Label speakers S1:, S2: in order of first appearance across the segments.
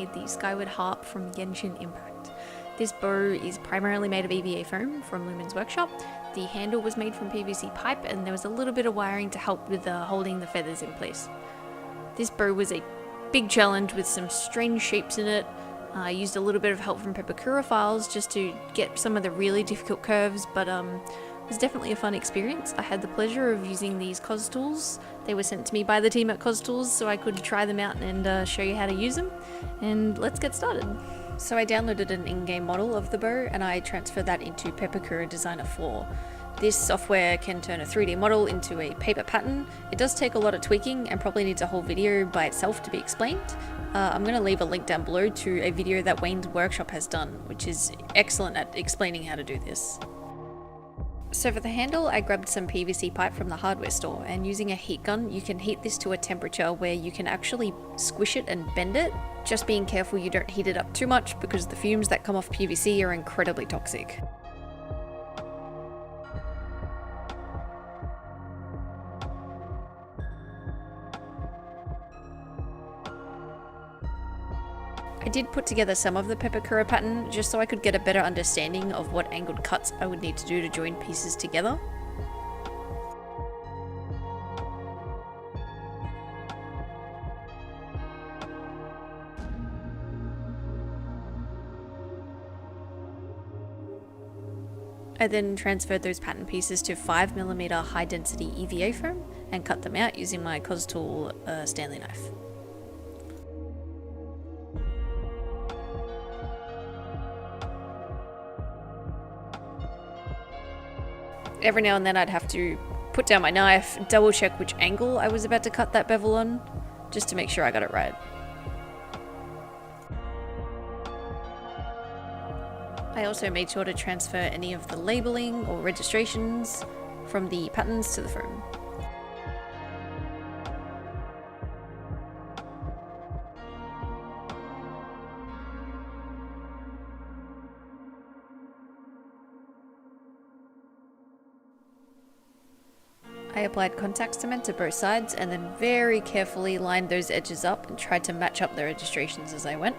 S1: made the Skyward Harp from Genshin Impact. This bow is primarily made of EVA foam from Lumen's workshop. The handle was made from PVC pipe, and there was a little bit of wiring to help with holding the feathers in place. This bow was a big challenge with some strange shapes in it. I used a little bit of help from Pepakura files just to get some of the really difficult curves, but it was definitely a fun experience. I had the pleasure of using these cos tools. They were sent to me by the team at Cos Tools so I could try them out and show you how to use them. And let's get started. So I downloaded an in-game model of the bow and I transferred that into Pepakura Designer 4. This software can turn a 3D model into a paper pattern. It does take a lot of tweaking and probably needs a whole video by itself to be explained. I'm going to leave a link down below to a video that Wayne's Workshop has done, which is excellent at explaining how to do this. So for the handle, I grabbed some PVC pipe from the hardware store, and using a heat gun, you can heat this to a temperature where you can actually squish it and bend it. Just being careful you don't heat it up too much because the fumes that come off PVC are incredibly toxic. I did put together some of the Pepakura pattern just so I could get a better understanding of what angled cuts I would need to do to join pieces together. I then transferred those pattern pieces to 5mm high density EVA foam and cut them out using my Cos Tool Stanley knife. Every now and then I'd have to put down my knife, double check which angle I was about to cut that bevel on, just to make sure I got it right. I also made sure to transfer any of the labeling or registrations from the patterns to the foam. I applied contact cement to both sides and then very carefully lined those edges up and tried to match up the registrations as I went.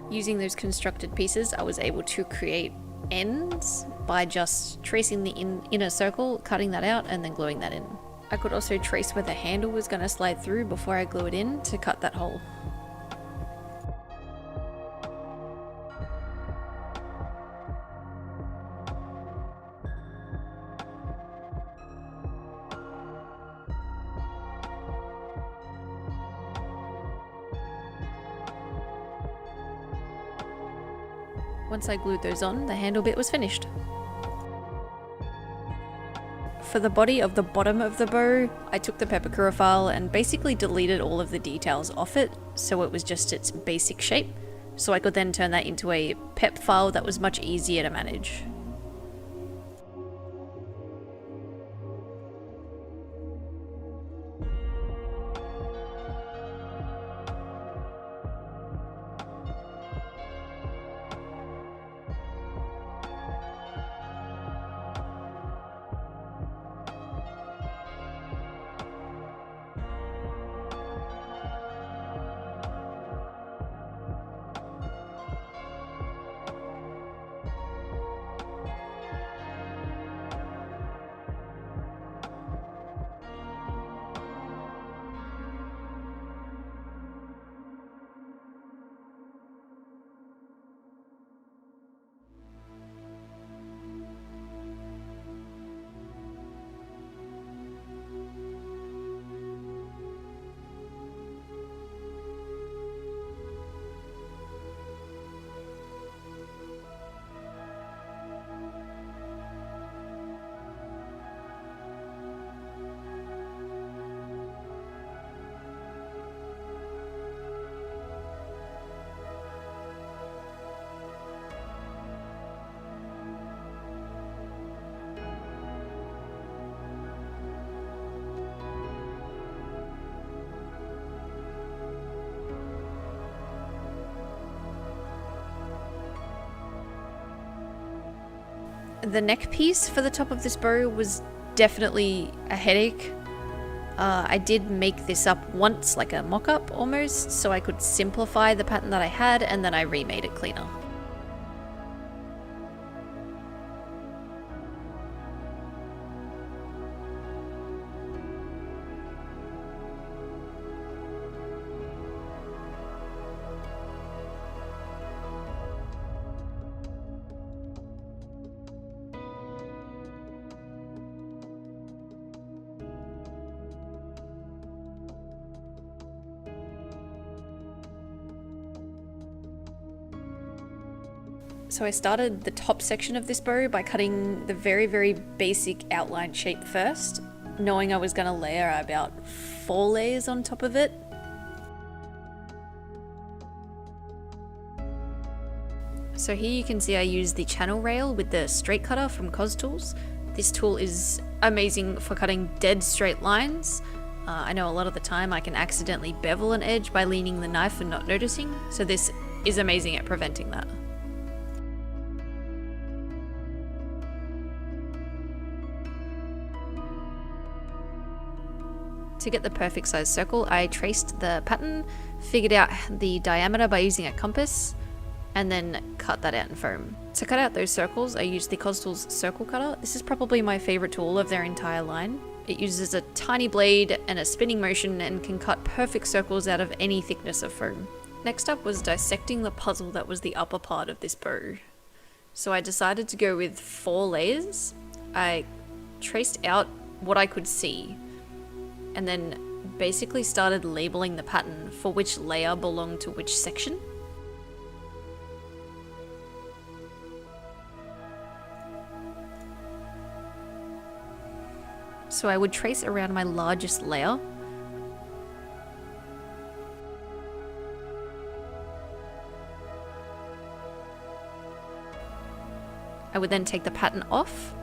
S1: Using those constructed pieces, I was able to create ends by just tracing the inner circle, cutting that out, and then gluing that in. I could also trace where the handle was going to slide through before I glue it in to cut that hole. Once I glued those on, the handle bit was finished. For the body of the bottom of the bow, I took the Pepakura file and basically deleted all of the details off it, so it was just its basic shape, so I could then turn that into a pep file that was much easier to manage. The neck piece for the top of this bow was definitely a headache. I did make this up once, like a mock-up almost, so I could simplify the pattern that I had, and then I remade it cleaner. So I started the top section of this bow by cutting the very, very basic outline shape first, knowing I was going to layer about 4 layers on top of it. So here you can see I used the channel rail with the straight cutter from Cos Tools. This tool is amazing for cutting dead straight lines. I know a lot of the time I can accidentally bevel an edge by leaning the knife and not noticing, so this is amazing at preventing that. To get the perfect size circle, I traced the pattern, figured out the diameter by using a compass, and then cut that out in foam. To cut out those circles, I used the Cos Tools circle cutter. This is probably my favorite tool of their entire line. It uses a tiny blade and a spinning motion and can cut perfect circles out of any thickness of foam. Next up was dissecting the puzzle that was the upper part of this bow. So I decided to go with 4 layers. I traced out what I could see, and then basically started labeling the pattern for which layer belonged to which section. So I would trace around my largest layer. I would then take the pattern off,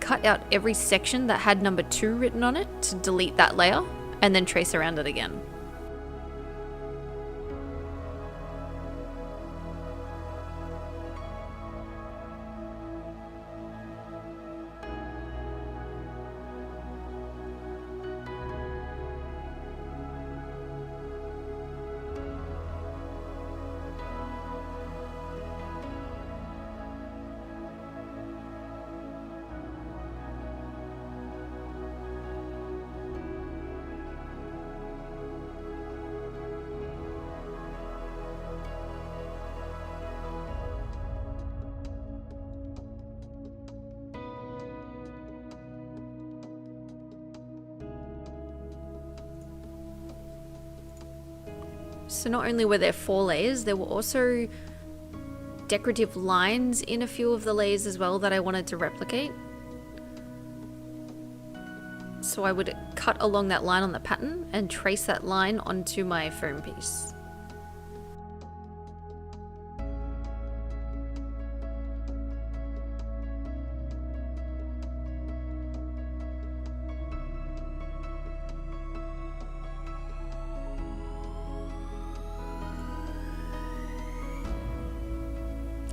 S1: cut out every section that had number 2 written on it to delete that layer, and then trace around it again. So not only were there 4 layers, there were also decorative lines in a few of the layers as well that I wanted to replicate. So I would cut along that line on the pattern and trace that line onto my foam piece.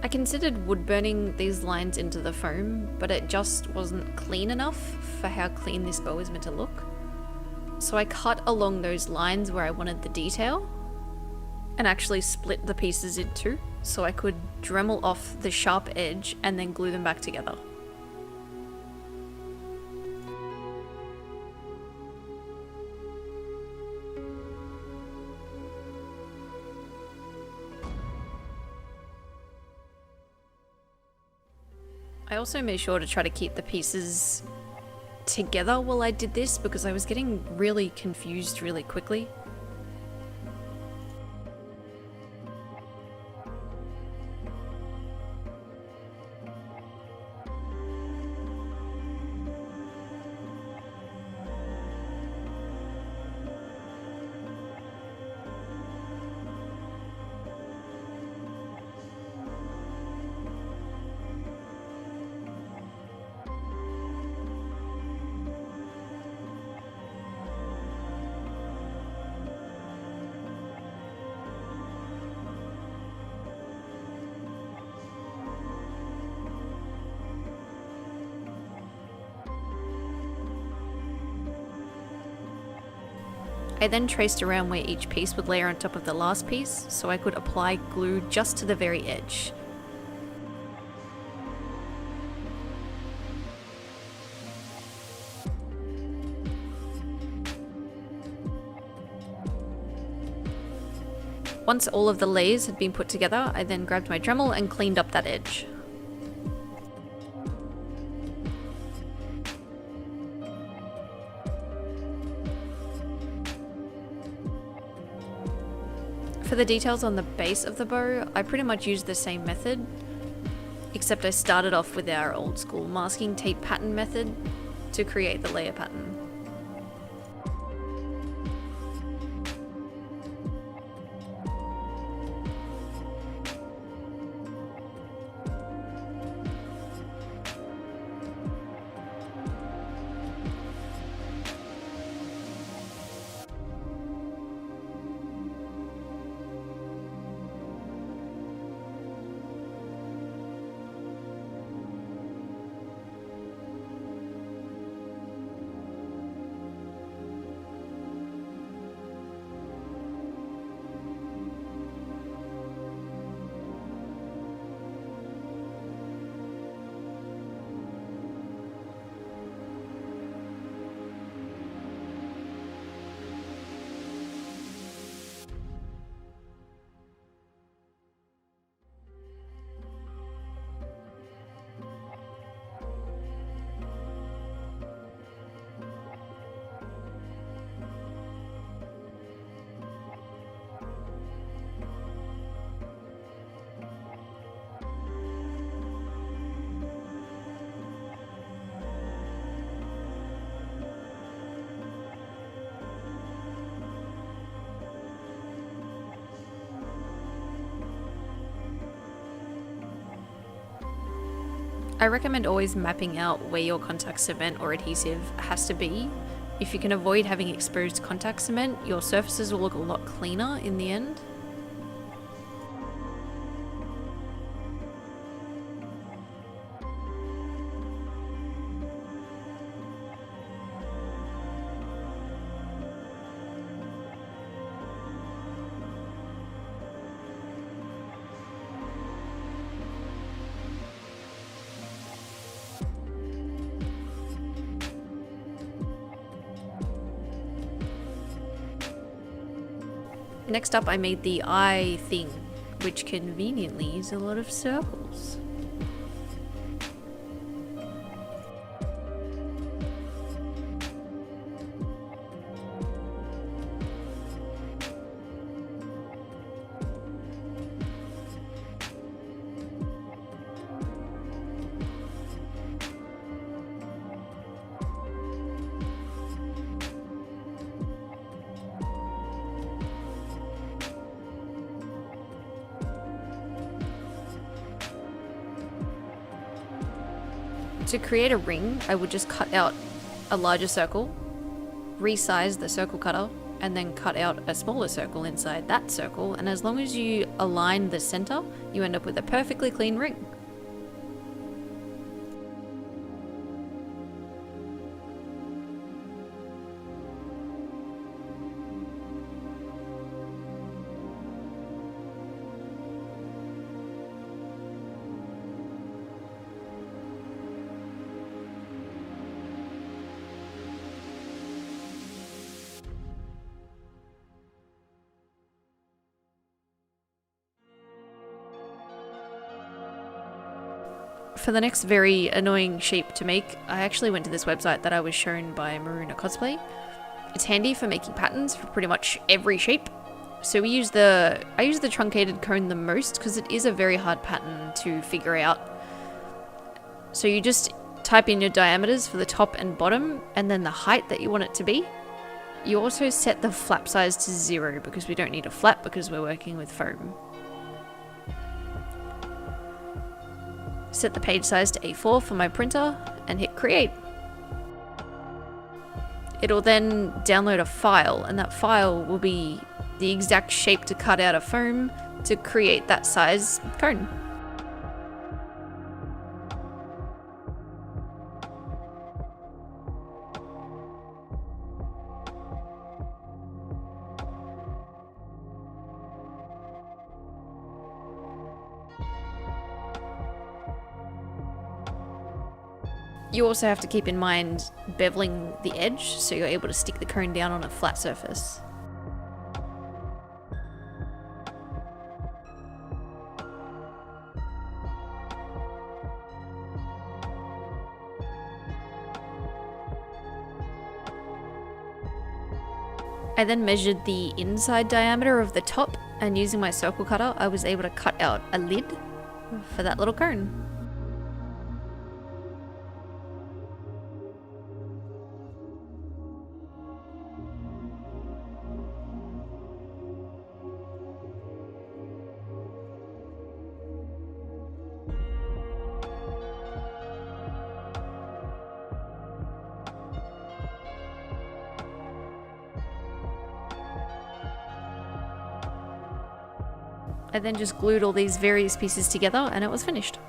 S1: I considered wood burning these lines into the foam, but it just wasn't clean enough for how clean this bow is meant to look. So I cut along those lines where I wanted the detail and actually split the pieces in 2 so I could Dremel off the sharp edge and then glue them back together. I also made sure to try to keep the pieces together while I did this because I was getting really confused really quickly. I then traced around where each piece would layer on top of the last piece, so I could apply glue just to the very edge. Once all of the layers had been put together, I then grabbed my Dremel and cleaned up that edge. For the details on the base of the bow, I pretty much used the same method, except I started off with our old school masking tape pattern method to create the layer pattern. I recommend always mapping out where your contact cement or adhesive has to be. If you can avoid having exposed contact cement, your surfaces will look a lot cleaner in the end. Next up, I made the eye thing, which conveniently is a lot of circles. To create a ring, I would just cut out a larger circle, resize the circle cutter, and then cut out a smaller circle inside that circle, and as long as you align the center, you end up with a perfectly clean ring. For the next very annoying shape to make, I actually went to this website that I was shown by Maruna Cosplay. It's handy for making patterns for pretty much every shape. So I use the truncated cone the most because it is a very hard pattern to figure out. So you just type in your diameters for the top and bottom and then the height that you want it to be. You also set the flap size to 0 because we don't need a flap because we're working with foam. Set the page size to A4 for my printer and hit create. It'll then download a file, and that file will be the exact shape to cut out of foam to create that size cone. You also have to keep in mind beveling the edge so you're able to stick the cone down on a flat surface. I then measured the inside diameter of the top, and using my circle cutter I was able to cut out a lid for that little cone. I then just glued all these various pieces together and it was finished.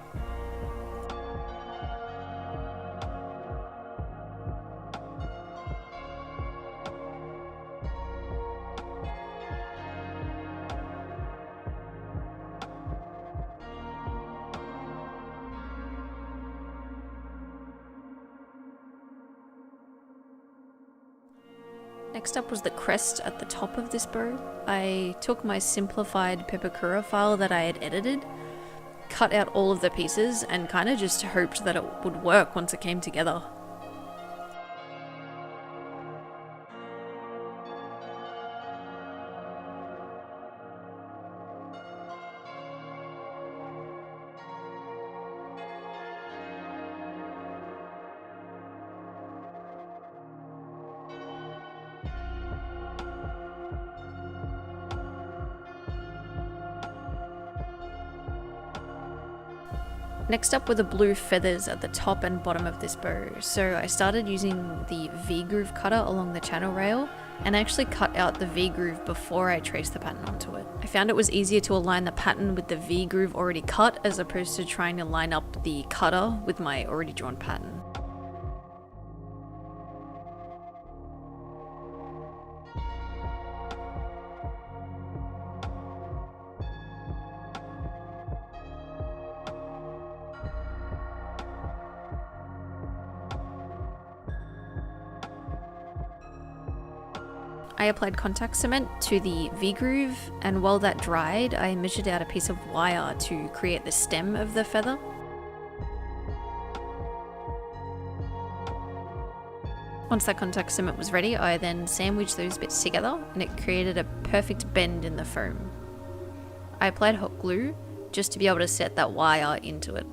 S1: Next up was the crest at the top of this bow. I took my simplified Pepakura file that I had edited, cut out all of the pieces, and kind of just hoped that it would work once it came together. Next up were the blue feathers at the top and bottom of this bow. So I started using the V-groove cutter along the channel rail and actually cut out the V-groove before I traced the pattern onto it. I found it was easier to align the pattern with the V-groove already cut as opposed to trying to line up the cutter with my already drawn pattern. I applied contact cement to the V-groove, and while that dried, I measured out a piece of wire to create the stem of the feather. Once that contact cement was ready, I then sandwiched those bits together and it created a perfect bend in the foam. I applied hot glue just to be able to set that wire into it.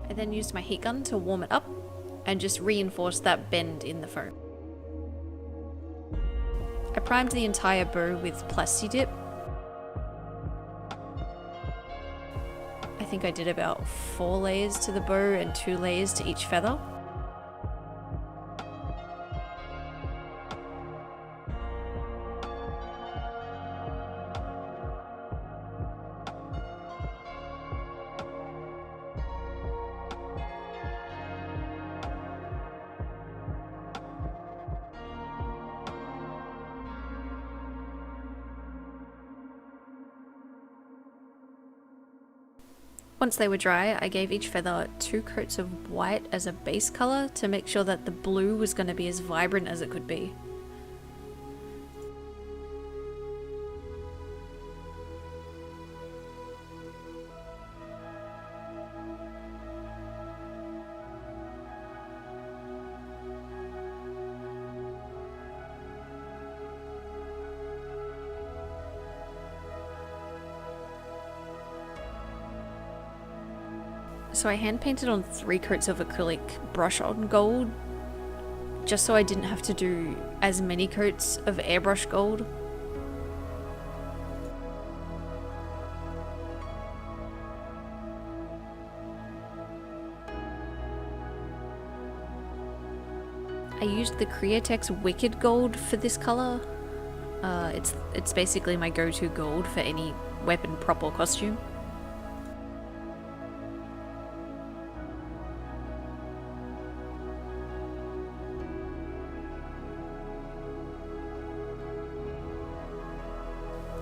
S1: I then used my heat gun to warm it up and just reinforce that bend in the foam. I primed the entire bow with Plasti-Dip. I think I did about 4 layers to the bow and 2 layers to each feather. Once they were dry, I gave each feather 2 coats of white as a base colour to make sure that the blue was going to be as vibrant as it could be. So I hand painted on 3 coats of acrylic brush on gold, just so I didn't have to do as many coats of airbrush gold. I used the Createx Wicked Gold for this colour. It's basically my go-to gold for any weapon, prop or costume.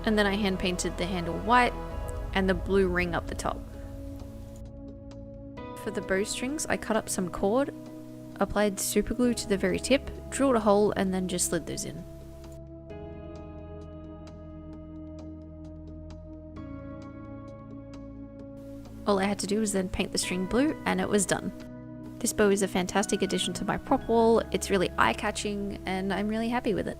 S1: And then I hand painted the handle white and the blue ring up the top. For For the bowstrings, I cut up some cord, applied super glue to the very tip, drilled a hole, and then just slid those in. All I had to do was then paint the string blue, and it was done. This bow is a fantastic addition to my prop wall, it's really eye-catching, and I'm really happy with it.